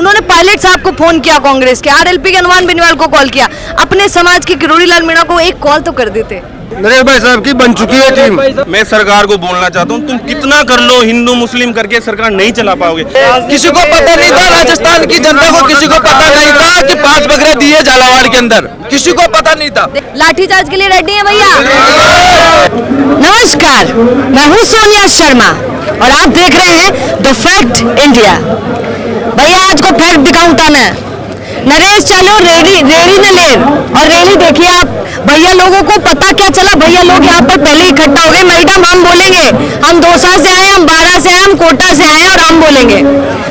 उन्होंने पायलट साहब को फोन किया, कांग्रेस के आरएलपी के हनुमान बेनीवाल को कॉल किया, अपने समाज के किरोड़ी लाल मीणा को एक कॉल तो कर देते। नरेश भाई साहब की बन चुकी है टीम। मैं सरकार को बोलना चाहता हूँ, तुम कितना कर लो, हिंदू मुस्लिम करके सरकार नहीं चला पाओगे। किसी को पता नहीं था, राजस्थान की जनता को किसी को पता नहीं था कि 5 बकरे दिए झालावाड़ के अंदर, किसी को पता नहीं था। लाठीचार्ज के लिए रेडी है भैया? नमस्कार, मैं हूँ सोनिया शर्मा और आप देख रहे हैं द फैक्ट इंडिया। भैया आज को फैक्ट दिखाऊंगा मैं। नरेश चालो रेडी न ले, और रेली देखिए आप भैया, लोगों को पता क्या चला, भैया लोग यहाँ पर पहले इकट्ठा हो गए। मैडम हम बोलेंगे, हम दौसा से आए, हम बारा से आए, हम कोटा से आए और हम बोलेंगे।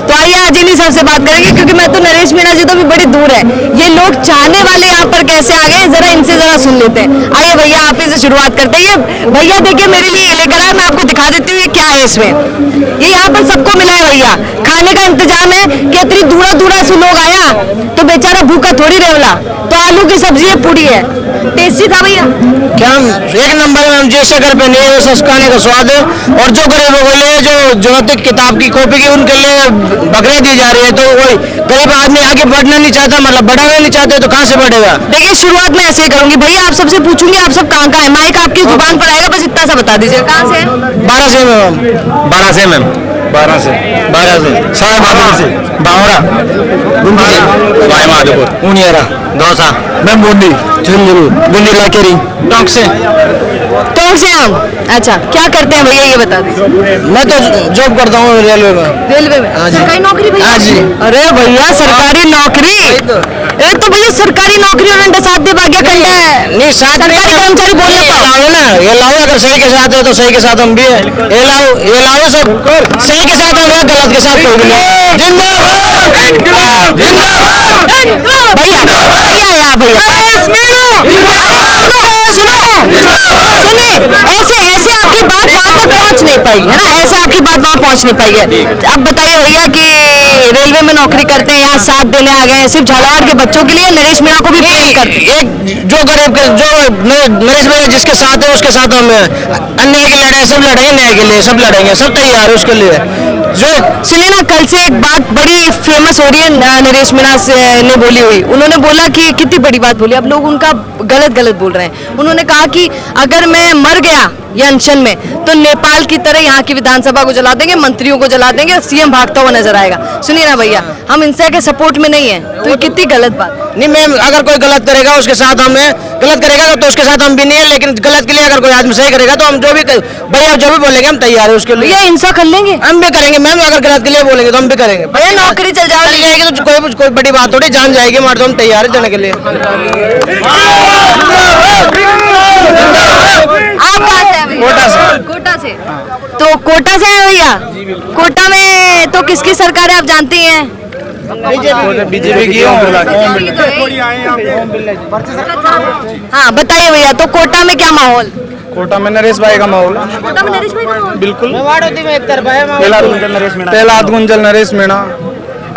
तो आइए आज इन्हीं सबसे बात करेंगे, क्योंकि मैं तो नरेश मीणा जी तो भी बड़ी दूर है। ये लोग चाहने वाले यहाँ पर कैसे आ गए, जरा इनसे जरा सुन लेते हैं। आइए भैया आप ही से शुरुआत करते हैं। ये भैया देखिए मेरे लिए ये लेकर आए, मैं आपको दिखा देती हूँ ये क्या है इसमें। ये यहाँ पर सबको मिला है भैया, खाने का इंतजाम है। क्या इतनी दूरा दूरा से लोग आया तो बेचारा भूखा थोड़ी रहेगा। तो आलू की सब्जी है, पूड़ी है, टेस्टी था भैया। क्या एक नंबर में हम जैसे घर पे नहीं है वैसा खाने का स्वाद है। और जो गरीबों के लिए, जो जरूरत किताब की कॉपी की, उनके लिए बकरियां दी जा रही है। तो वही गरीब आदमी आगे बढ़ना नहीं चाहता, मतलब बढ़ाना नहीं चाहते, तो कहाँ से बढ़ेगा। देखिए शुरुआत में ऐसे ही करूंगी भैया, आप सबसे पूछूंगी आप सब कहाँ है। माइक आपकी जुबान पर आएगा, बस इतना सा बता दीजिए कहाँ से। 12 से मैम, 12 से मैम, 12 से, 12 से, सवाई माधोपुर से, बावड़ा, सवाई माधोपुर, उनियारा, दौसा, मैं बूंदी, झुंझुनू, बूंदी लाकेरी, टोंक से हम। अच्छा क्या करते हैं भैया ये बता दीजिए। मैं तो जॉब करता हूँ रेलवे में। रेलवे में सरकारी नौकरी भैया? हाँ जी। अरे भैया सरकारी नौकरी, एक तो भैया सरकारी नौकरी उन्होंने साथ दे भाग्य कंडा है। नहीं साथ सरकारी कर्मचारी बोले तो ना, ये लाओ अगर सही के साथ है तो सही के साथ हम भी है। ये लाओ सब सही के साथ हम, गलत के साथ कोई भी नहीं। जिंदाबाद भैया सुनिए, ऐसे आपकी बात वहाँ पर पहुँच नहीं पाई है ना, ऐसे आपकी बात वहाँ पहुँच नहीं पाई है। अब बताइए भैया कि रेलवे में नौकरी करते हैं, यहाँ साथ देने आ गए, सिर्फ झालावाड़ के बच्चों के लिए नरेश मीणा को भी प्रेम करते हैं। जो गरीब के, जो नरेश मीणा जिसके साथ है उसके साथ हम अन्याय की लड़ाई सब लड़ेंगे, न्याय के लिए सब लड़ेंगे, सब तैयार है उसके लिए। जो सुनिए ना, कल से एक बात बड़ी फेमस हो रही है नरेश मीणा ने बोली हुई। उन्होंने बोला कि कितनी बड़ी बात बोली, अब लोग उनका गलत बोल रहे हैं। उन्होंने कहा कि अगर मैं मर गया या अनशन में तो नेपाल की तरह यहाँ की विधानसभा को जला देंगे, मंत्रियों को जला देंगे, सीएम भागता हुआ नजर आएगा। सुनिए ना भैया, हम इंसा के सपोर्ट में नहीं है, तो ये कितनी गलत बात। नहीं मैम, अगर कोई गलत करेगा उसके साथ हम है, गलत करेगा तो उसके साथ हम भी नहीं है। लेकिन गलत के लिए अगर कोई आदमी सही करेगा तो हम जो भी भैया जो भी बोलेंगे हम तैयार है उसके लिए। भैया इंसा कर लेंगे, हम भी करेंगे मैम, अगर गलत के लिए बोलेंगे तो हम भी करेंगे। भैया नौकरी चल जाएगी तो कोई बड़ी बात थोड़ी, जान जाएगी हमारे, तो हम तैयार है देने के लिए। आप कहाँ से हैं? कोटा से। कोटा से, तो कोटा से है भैया। कोटा में तो किसकी सरकार है आप जानती हैं? बीजेपी की। हाँ बताइए भैया, तो कोटा में क्या माहौल? कोटा में नरेश भाई का माहौल। कोटा में नरेश भाई का माहौल बिल्कुल। प्रहलाद गुंजल नरेश मीणा।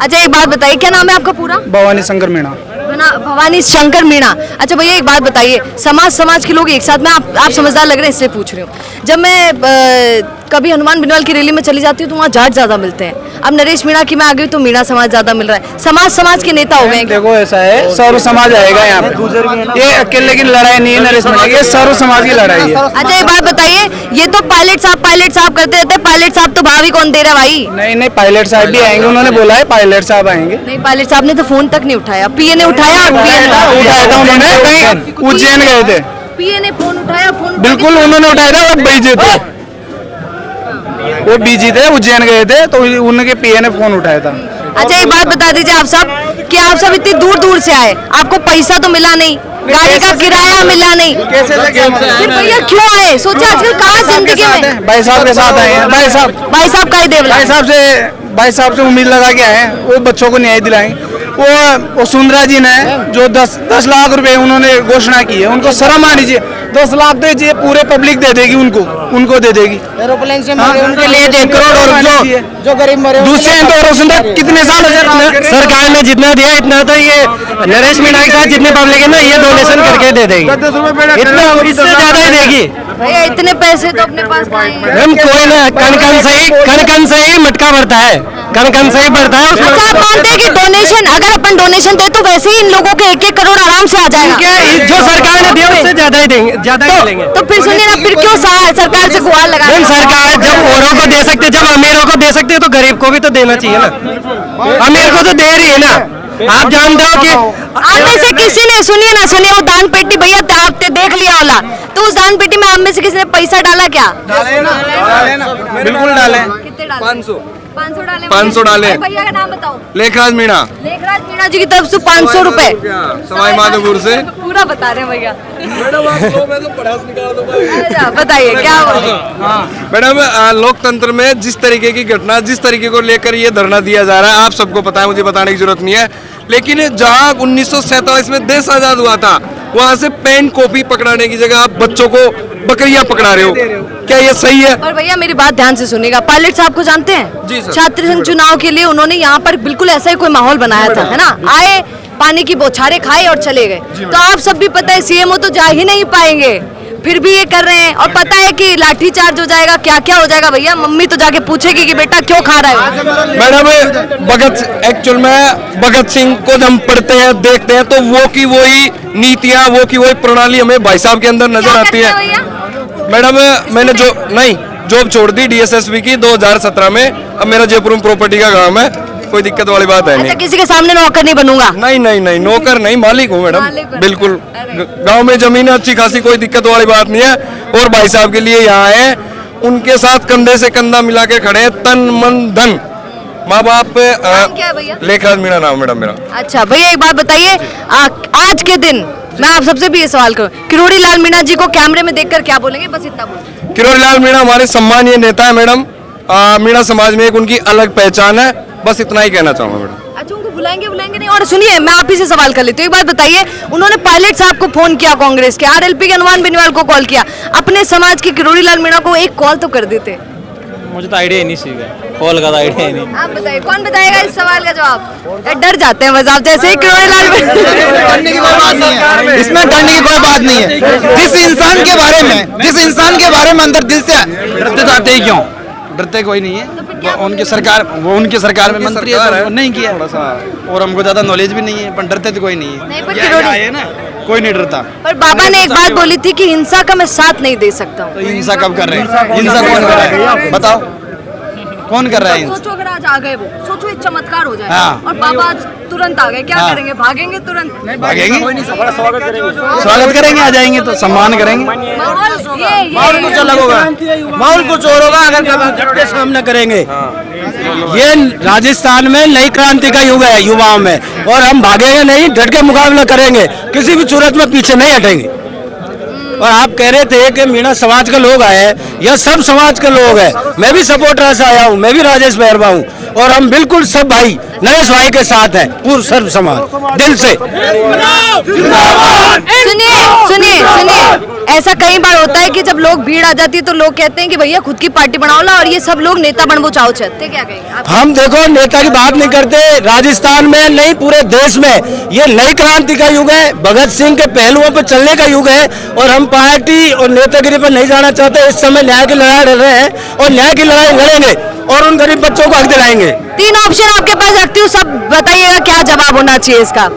अच्छा एक बात बताइए, क्या नाम है आपका पूरा? भवानी शंकर मीणा। भवानी शंकर मीणा। अच्छा भैया एक बात बताइए, समाज के लोग एक साथ में, आप समझदार लग रहे हैं इसलिए पूछ रही हूँ। जब मैं कभी हनुमान बेनीवाल की रैली में चली जाती हूँ तो वहाँ जाट ज्यादा मिलते हैं। अब नरेश मीणा की मैं आ गई तो मीणा समाज ज्यादा मिल रहा है। समाज के नेता हो गए। देखो ऐसा है, सर्व समाज आएगा यहाँ पे, ये अकेले की लड़ाई नहीं है नरेश मीणा की, ये सर्व समाज की लड़ाई है। अच्छा एक बात बताइए, ये तो पायलट साहब करते रहते हैं, पायलट साहब तो भाभी कौन दे रहा भाई? नहीं पायलट साहब भी आएंगे, उन्होंने बोला है पायलट साहब आएंगे। नहीं पायलट साहब ने तो फोन तक नहीं उठाया, पीए ने उठाया, उठाया था उन्होंने, कहीं उज्जैन गए थे, पीए ने फोन उठाया, बिल्कुल उन्होंने उठाया था, वो बिजी थे, उज्जैन गए थे तो उनके पीए ने फोन उठाया था। अच्छा एक बात बता दीजिए आप सब कि आप सब इतनी दूर से आए, आपको पैसा तो मिला नहीं, गाड़ी का किराया मिला नहीं, फिर भैया क्यों आए? सोचे आजकल कहाँ जिंदगी में भाई साहब के साथ आए हैं। भाई साहब का ही देवला, भाई साहब से उम्मीद लगा के आए हैं, वो बच्चों को न्याय दिलाएंगे। वो सुंदरा जी ने जो 10 लाख रुपए उन्होंने घोषणा की है, उनको शर्म आनी चाहिए। 10 लाख दीजिए, पूरे पब्लिक दे देगी, उनको दे देगी। एरोप्लेन से उनके लिए 1 करोड़, और जो गरीब मरे दूसरे हैं तो सुंदर कितने साल सरकार ने जितना दिया इतना तो ये नरेश मीणा के साथ जितने पब्लिक है ना, ये डोनेशन करके दे देगी, इतना इससे ज्यादा ही देगी। भैया इतने पैसे तो अपने पास नहीं है। हम कोई ना, कण कण से ही मटका बढ़ता है, कण कण से ही बढ़ता है। अच्छा आप मानते हैं कि डोनेशन, अगर अपन डोनेशन दे तो वैसे ही इन लोगों के 1-1 करोड़ आराम से आ जाएगा। जो सरकार ने दिया उससे ज्यादा ही देंगे, ज्यादा ही मिलेंगे। तो फिर सुनिए ना, फिर क्यों सरकार से गुहार लगा? मैम सरकार जब औरों को दे सकते, जब अमीरों को दे सकते, तो गरीब को भी तो देना चाहिए ना। अमीर को तो दे रही है ना। आप जानते हो कि आप में से किसी ने, सुनिए ना, सुनिए, वो दान पेटी भैया आपने देख लिया होला, तो उस दान पेटी में आप में से किसी ने पैसा डाला क्या? डाले ना, बिल्कुल डाले। कितने डाले? 500 डाले। 500 डाले। भैया का नाम बताओ। लेखराज मीणा, लेखराज मीणा जी की तरफ से 500 रुपए सवाई माधोपुर से। पूरा बता रहे हैं भैया। अच्छा, बताइए क्या हुआ? मैडम लोकतंत्र में जिस तरीके की घटना, जिस तरीके को लेकर ये धरना दिया जा रहा है, आप सबको पता है, मुझे बताने की जरूरत नहीं है। लेकिन जहां 1947 में देश आजाद हुआ था, वहां से पेन कॉपी पकड़ाने की जगह आप बच्चों को बकरियां पकड़ा रहे हो, क्या ये सही है? और भैया मेरी बात ध्यान से सुनिएगा, पायलट साहब को जानते हैं? जी सर। छात्र संघ चुनाव के लिए उन्होंने यहाँ पर बिल्कुल ऐसा ही कोई माहौल बनाया था, है ना? आए, पानी की बौछारें खाए और चले गए। तो आप सब भी पता है सीएमओ तो जा ही नहीं पाएंगे, फिर भी ये कर रहे हैं। और पता है कि लाठीचार्ज हो जाएगा, क्या क्या हो जाएगा भैया। मम्मी तो जाके पूछेगी कि बेटा क्यों खा रहा है। मैडम एक्चुअल में भगत सिंह को जब हम पढ़ते हैं, देखते हैं, तो वो की वही नीतियां, वो की वही प्रणाली हमें भाई साहब के अंदर नजर आती है। मैडम मैंने जॉब छोड़ दी डीएसएसबी की 2017 में। अब मेरा जयपुर में प्रॉपर्टी का काम है, कोई दिक्कत वाली बात है अच्छा, नहीं। किसी के सामने नौकर नहीं बनूंगा? नहीं, नौकर नहीं, मालिक हूँ मैडम, मालिक बन- बिल्कुल। अरे। गांव में जमीन है अच्छी खासी, कोई दिक्कत वाली बात नहीं है। और भाई साहब के लिए यहाँ है, उनके साथ कंधे से कंधा मिला के खड़े हैं, तन मन धन। माँ बाप नाम क्या है भैया? लेखराज मीणा नाम मैडम मेरा। अच्छा भैया एक बात बताइए, आज के दिन मैं आप सबसे भी ये सवाल करूं, किरोड़ी लाल मीणा जी को कैमरे में देखकर क्या बोलेंगे? बस इतना बोल। किरोड़ी लाल मीणा हमारे सम्मानीय नेता है मैडम। मीणा समाज में एक उनकी अलग पहचान है, बस इतना ही कहना चाहूंगा मैडम। अच्छा, उनको बुलाएंगे नहीं? और सुनिए, मैं आप ही से सवाल कर लेती हूँ। एक बात बताइए, उन्होंने पायलट साहब को फोन किया, कांग्रेस के आरएलपी के अनुमान बेनीवाल को कॉल किया, अपने समाज के किरोड़ी लाल मीणा को एक कॉल तो कर देते। मुझे तो आइडिया ही नहीं सीखा, कॉल का आइडिया ही नहीं। आप बताइए, कौन बताएगा इस सवाल का जवाब? या डर जाते हैं बस आप, जैसे ही किरोड़ी लाल मीणा। करने की कोई बात नहीं है, इसमें करने की कोई बात नहीं है। जिस इंसान के बारे में अंदर दिल से डरते तो आते ही क्यों? डरते कोई नहीं है। वो उनकी सरकार में मंत्री है, तो नहीं किया। और हमको ज्यादा नॉलेज भी नहीं है, पर डरते तो कोई नहीं है। नहीं, पर ये किरोड़ी- आए ना, कोई नहीं डरता। पर बाबा ने एक बात बोली थी कि हिंसा का मैं साथ नहीं दे सकता हूँ। तो हिंसा कब कर रहे हैं? हिंसा कौन कर रहा है बताओ, कौन कर रहा है हिंसा? सोचो अगर आज आ गए वो, सोचो एक चमत्कार हो जाए हाँ। और बाबा आज तुरंत आ गए, क्या हाँ। करेंगे? भागेंगे तुरंत? भागेंगे, स्वागत करेंगे, आ जाएंगे तो सम्मान करेंगे। माहौल कुछ अलग होगा, माहौल कुछ और होगा अगर घट के सामने करेंगे। ये राजस्थान में नई क्रांति का युग है युवाओं में, और हम भागेंगे नहीं, डट के मुकाबला करेंगे, किसी भी सूरत में पीछे नहीं हटेंगे। और आप कह रहे थे कि मीणा समाज के लोग आए, यह सब समाज के लोग हैं। मैं भी सपोर्टर से आया हूँ, मैं भी राजेश बैरवा हूँ, और हम बिल्कुल सब भाई नरेश भाई के साथ हैं, पूर्ण सर्व समाज दिल से। सुनिए, ऐसा कई बार होता है कि जब लोग भीड़ आ जाती है तो लोग कहते हैं कि भैया खुद की पार्टी बनाओ ला, और ये सब लोग नेता बनबो चाहो चाहते, क्या कहेंगे आप? हम देखो नेता की बात नहीं करते, राजस्थान में नहीं पूरे देश में ये नई क्रांति का युग है, भगत सिंह के पहलुओं पर चलने का युग है। और हम पार्टी और नेतागिरी पर नहीं जाना चाहते। इस समय न्याय की लड़ाई लड़ रहे हैं और न्याय की लड़ाई लड़ेंगे और उन गरीब बच्चों को हक दिलाएंगे। 3 ऑप्शन आपके पास रखती हूँ, सब बताइएगा क्या जवाब होना चाहिए इसका।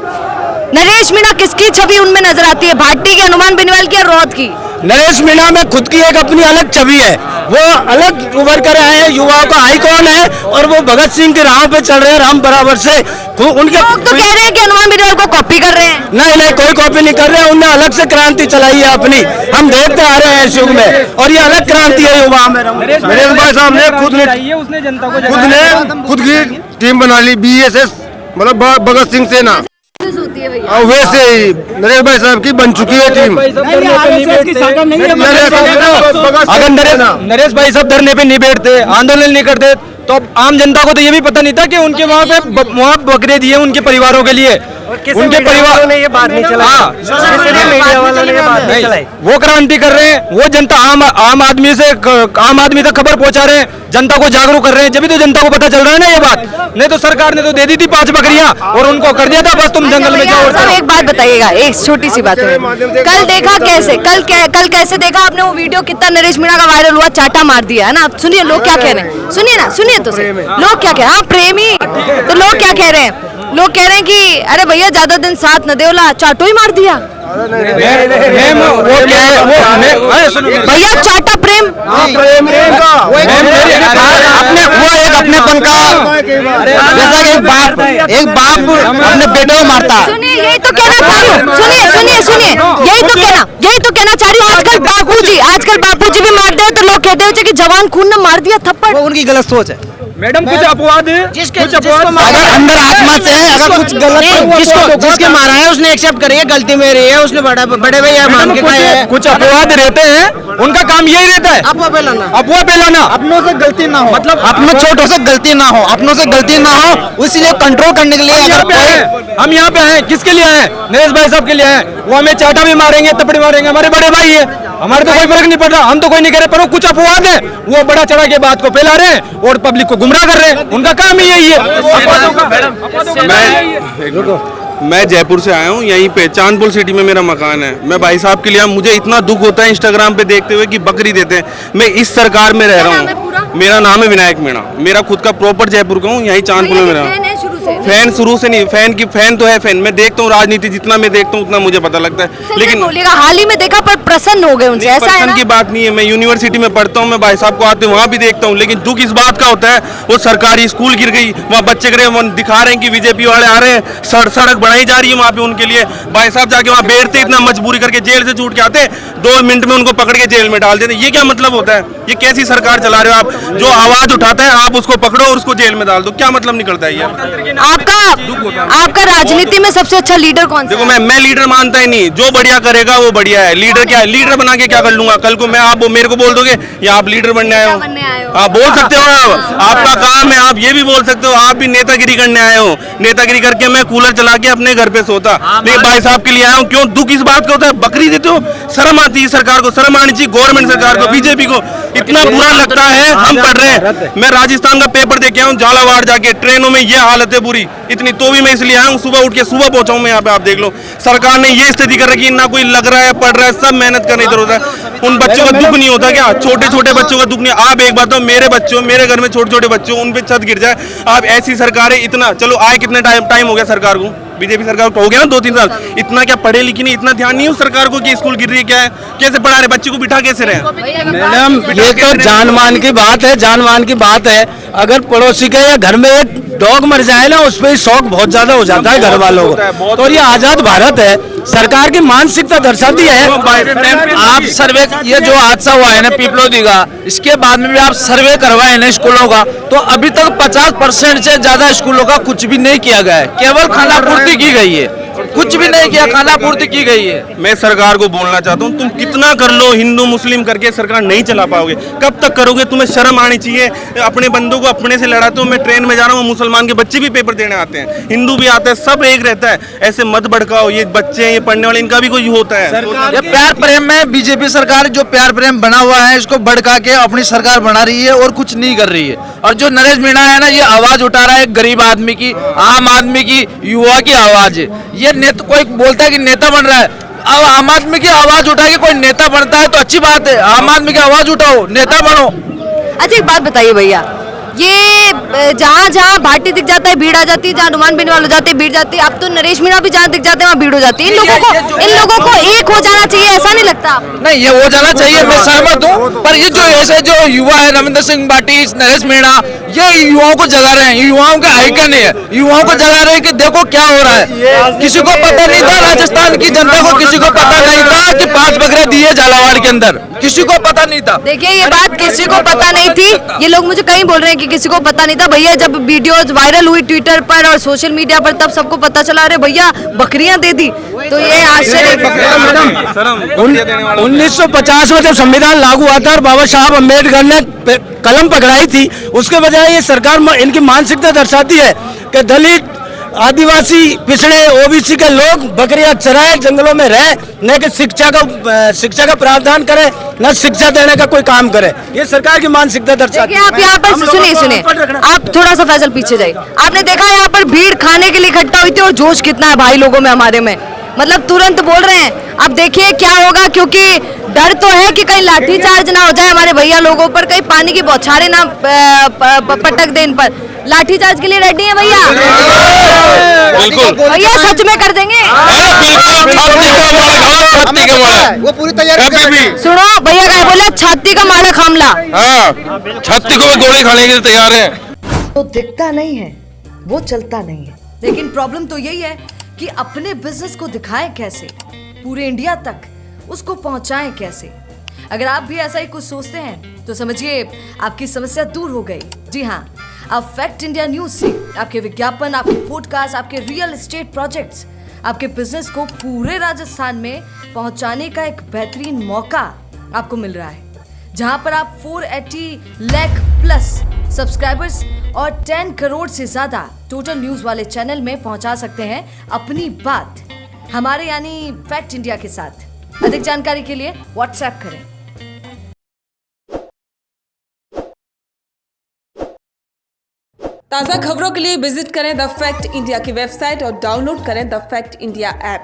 नरेश मीणा किसकी छवि उनमें नजर आती है? भाटी की, हनुमान बेनीवाल की, रौत की? नरेश मीणा में खुद की एक अपनी अलग छवि है, वो अलग उभर कर आए हैं, युवाओं का आइकॉन है, और वो भगत सिंह की राह पे चल रहे हैं राम बराबर से। उनके लोग तो कह रहे हैं कि हनुमान बेनीवाल को कॉपी कर रहे हैं। नहीं, कोई कॉपी नहीं कर रहे हैं, उनने अलग से क्रांति चलाई है अपनी, हम देखते आ रहे हैं इस युग में, और ये अलग क्रांति है युवा में। नरेश भाई साहब ने खुद की टीम बना ली, बीएसएस, मतलब भगत सिंह सेना। होती है भैया। वैसे ही नरेश भाई साहब की बन चुकी है टीम। अगर नरेश भाई साहब धरने पे नहीं बैठते, आंदोलन नहीं करते, तो अब आम जनता को तो ये भी पता नहीं था कि उनके वहाँ पे वहाँ बकरे दिए उनके परिवारों के लिए, उनके परिवार ने ये बात नहीं चलाई। मीडिया वालों ने ये बात नहीं चलाई। वो क्रांति कर रहे हैं, वो जनता आम आदमी तक खबर पहुंचा रहे हैं, जनता को जागरूक कर रहे हैं, जब तो जनता को पता चल रहा है ना ये बात। नहीं तो सरकार ने तो दे दी थी 5 बकरियां और उनको कर दिया था बस तुम जंगल में जाओ। साहब एक बात बताइएगा, एक छोटी सी बात है। कल देखा कैसे, कल कैसे देखा आपने वो वीडियो, कितना नरेश मीणा का वायरल हुआ, चाटा मार दिया है ना? सुनिए लोग क्या कह रहे हैं, सुनिए ना, सुनिए तो सही, लोग क्या कह रहे हैं। हाँ, प्रेमी, तो लोग क्या कह रहे हैं, लोग कह रहे हैं कि अरे भैया ज्यादा दिन साथ न देवला, चाटो ही मार दिया भैया, चाटा प्रेम अपनेपन का, जैसा कि एक बाप अपने बेटे को मारता। सुनिए, यही तो कहना चाह रही हूँ, सुनिए, यही तो कहना चाह रही हूँ। आजकल बापूजी भी मारते हैं तो लोग कहते हैं कि जवान खून ने मार दिया थप्पड़। वो उनकी गलत सोच है मैडम। कुछ अपवाद है, कुछ अपवाद अगर अंदर आत्मा से है, अगर कुछ गलत जिसके मारा है उसने एक्सेप्ट करी है, गलती मेरी है, उसने बड़े भैया मान के कहा है। कुछ अपवाद रहते हैं, उनका काम यही रहता है अफवाह फैलाना। अपनों से गलती ना हो, मतलब अपनों छोटों से गलती ना हो, अपनों से गलती ना हो, इसलिए कंट्रोल करने के लिए हम यहाँ पे आए, किसके लिए आए? नरेश भाई साहब के लिए आए। वो हमें चाटा भी मारेंगे, तपड़ी मारेंगे, हमारे बड़े भाई है, हमारे तो कोई फर्क नहीं पड़ रहा, हम तो कोई नहीं करे, पर वो कुछ अपवाद है, वो बड़ा चढ़ा के बात को फैला रहे हैं और पब्लिक को गुमराह कर रहे हैं। उनका काम ही यही है। मैं जयपुर से आया हूँ, यहीं पे चांदपुर सिटी में मेरा मकान है। मैं भाई साहब के लिए, मुझे इतना दुख होता है इंस्टाग्राम पे देखते हुए कि बकरी देते हैं। मैं इस सरकार में रह रहा हूँ, मेरा नाम है विनायक मीणा, मेरा खुद का प्रॉपर जयपुर का हूँ, यहीं चांदपुर में मेरा फैन शुरू से नहीं, फैन तो है फैन। मैं देखता हूँ राजनीति, जितना मैं देखता हूँ उतना मुझे पता लगता है। लेकिन हाल ही में देखा पर प्रसन्न हो गए उनसे, ऐसा है प्रसन्न ना? की बात नहीं है। मैं यूनिवर्सिटी में पढ़ता हूँ, मैं भाई साहब को आते वहाँ भी देखता हूँ, लेकिन दुख इस बात का होता है वो सरकारी स्कूल गिर गई, वहाँ बच्चे गिरे, वो दिखा रहे हैं कि बीजेपी वाले आ रहे हैं, सड़क बनाई जा रही है वहाँ पे उनके लिए। भाई साहब जाके वहाँ बैठते, इतना मजबूरी करके जेल से छूट के आते, 2 मिनट में उनको पकड़ के जेल में डाल देते। ये क्या मतलब होता है? ये कैसी सरकार चला रहे हो आप? जो आवाज उठाता है आप उसको पकड़ो और उसको जेल में डाल दो, क्या मतलब निकलता है ये? आपका राजनीति में सबसे अच्छा लीडर कौन सा? देखो, मैं लीडर मानता ही नहीं, जो बढ़िया करेगा वो बढ़िया है। लीडर क्या है? लीडर बना के क्या कर लूंगा? कल को मैं आप मेरे को बोल दोगे या आप लीडर बनने आए हो, आप बोल सकते हो आप, आपका काम है, आप ये भी बोल सकते हो आप भी नेतागिरी करने आए हो। नेतागिरी करके मैं कूलर चला के अपने घर पे सोता, लेकिन भाई साहब के लिए आया हूँ। क्यों दुख इस बात का होता है? बकरी देते हो, शर्म आती है सरकार को, शर्म आनी चाहिए गवर्नमेंट सरकार को, बीजेपी को। इतना बुरा लगता है, हम पढ़ रहे हैं, मैं राजस्थान का पेपर देके आया हूँ, झालावाड़ जाके ट्रेनों में ये हालत है बुरी, इतनी तो भी मैं इसलिए आया हूँ, सुबह उठ के सुबह पहुंचा हूँ मैं यहाँ पे। आप देख लो, सरकार ने ये स्थिति कर रखी है, ना कोई लग रहा है, पढ़ रहा है, सब मेहनत करने इधर होता है। उन बच्चों का दुख नहीं होता क्या? छोटे छोटे बच्चों का दुख नहीं? आप एक बात हो, मेरे बच्चों, मेरे घर में छोटे छोटे बच्चे, उन पे छत गिर जाए, आप ऐसी सरकार है। इतना चलो आए, कितने टाइम हो गया सरकार को, बीजेपी सरकार को हो गया ना 2-3 साल। इतना क्या पढ़े लिखे नहीं, इतना ध्यान नहीं है उस सरकार को कि स्कूल गिर रही है, क्या है, कैसे पढ़ा रहे बच्चे को, बिठा कैसे रहे? मैडम ये तो जान मान की बात है, जान मान की बात है। अगर पड़ोसी के या घर में एक डॉग मर जाए ना, उस पर शौक बहुत ज्यादा हो जाता है घर वालों को। तो ये आजाद भारत है, सरकार की मानसिकता दर्शाती है। आप सर्वे, ये जो हादसा हुआ है ना पीपलोदी का, इसके बाद में भी आप सर्वे करवाए ना स्कूलों का, तो अभी तक 50% से ज्यादा स्कूलों का कुछ भी नहीं किया गया है, केवल खाना पूर्ति की गई है, कुछ भी नहीं किया, खाना पूर्ति की गई है। मैं सरकार को बोलना चाहता हूँ, तुम कितना कर लो हिंदू मुस्लिम करके सरकार नहीं चला पाओगे। कब तक करोगे? तुम्हें शर्म आनी चाहिए। अपने बंदों को अपने से लड़ाते हो। मैं ट्रेन में जा रहा हूँ, मुसलमान के बच्चे भी पेपर देने आते हैं, हिंदू भी आते हैं, सब एक रहता है। ऐसे मत भड़काओ, ये बच्चे ये पढ़ने वाले, इनका भी कोई होता है। ये प्यार प्रेम में बीजेपी सरकार जो प्यार प्रेम बना हुआ है, इसको भड़का के अपनी सरकार बना रही है और कुछ नहीं कर रही है। और जो नरेश मीणा है ना, ये आवाज उठा रहा है गरीब आदमी की, आम आदमी की, युवा की आवाज है। ये कोई बोलता है कि नेता बन रहा है, अब आम आदमी की आवाज उठा के कोई नेता बनता है तो अच्छी बात है। आम आदमी की आवाज उठाओ, नेता बनो। अच्छा एक बात बताइए भैया, ये जहाँ जहाँ भाटी दिख जाता है भीड़ आ जाती है, जहाँ हनुमान बेनीवाल हो जाते हैं भीड़ जाती है, अब तो नरेश मीणा भी जहाँ दिख जाते हैं वहाँ भीड़ हो जाती है। इन लोगों को एक हो जाना चाहिए, ऐसा नहीं लगता? नहीं, ये हो जाना चाहिए, मैं सहमत हूँ, पर ये जो ऐसे जो युवा है, रविंद्र सिंह भाटी, नरेश मीणा, ये युवाओं को जगा रहे हैं, युवाओं का आइकन है, युवाओं को जगा रहे हैं कि देखो क्या हो रहा है। किसी को पता नहीं था, राजस्थान की जनता को किसी को पता नहीं था कि 5 बकरे दिए झालावाड़ के अंदर, किसी को पता नहीं था। देखिए ये बात किसी को पता नहीं थी, ये लोग मुझे कहीं बोल रहे हैं कि किसी को पता नहीं था। भैया जब वीडियोज वायरल हुई ट्विटर पर और सोशल मीडिया पर, तब सबको पता चला, अरे भैया बकरियां दे दी, तो ये आश्चर्य। 1950 में जब संविधान लागू हुआ था और बाबा साहब अम्बेडकर ने कलम पकड़ाई थी, उसके बजाय ये सरकार इनकी मानसिकता दर्शाती है कि दलित, आदिवासी, पिछड़े, ओबीसी के लोग बकरियां चराए, जंगलों में रहे, न कि शिक्षा का प्रावधान करे, न शिक्षा देने का कोई काम करे। ये सरकार की मानसिकता दर्शाती है। आप यहाँ पर सुनिए, आप थोड़ा सा फैसल पीछे जाइए। आपने देखा यहाँ पर भीड़ खाने के लिए इकट्ठा हुई थी और जोश कितना है भाई लोगों में, हमारे में, मतलब तुरंत बोल रहे हैं। अब देखिए क्या होगा, क्योंकि डर तो है कि कहीं लाठीचार्ज ना हो जाए हमारे भैया लोगों पर, कहीं पानी की बौछारें ना पटक दे इन पर। लाठीचार्ज के लिए रेडी है भैया? बिल्कुल भैया सच में कर देंगे? वो पूरी तैयारी कभी भी सुनो भैया क्या बोला, छाती का मारा खामला। हाँ छत्ती को भी गोली खाने के लिए तैयार है। तो दिखता नहीं है वो चलता नहीं है, लेकिन प्रॉब्लम तो यही है कि अपने बिजनेस को दिखाएं कैसे, पूरे इंडिया तक उसको पहुंचाएं कैसे। अगर आप भी ऐसा ही कुछ सोचते हैं तो समझिए आपकी समस्या दूर हो गई। जी हाँ, अब फैक्ट इंडिया न्यूज से आपके विज्ञापन, आपके पॉडकास्ट, आपके रियल एस्टेट प्रोजेक्ट्स, आपके बिजनेस को पूरे राजस्थान में पहुंचाने का एक बेहतरीन मौका आपको मिल रहा है, जहां पर आप 480 लाख प्लस सब्सक्राइबर्स और 10 करोड़ से ज्यादा टोटल न्यूज वाले चैनल में पहुंचा सकते हैं अपनी बात हमारे यानी फैक्ट इंडिया के साथ। अधिक जानकारी के लिए व्हाट्सएप करें। ताज़ा खबरों के लिए विजिट करें द फैक्ट इंडिया की वेबसाइट और डाउनलोड करें द फैक्ट इंडिया ऐप।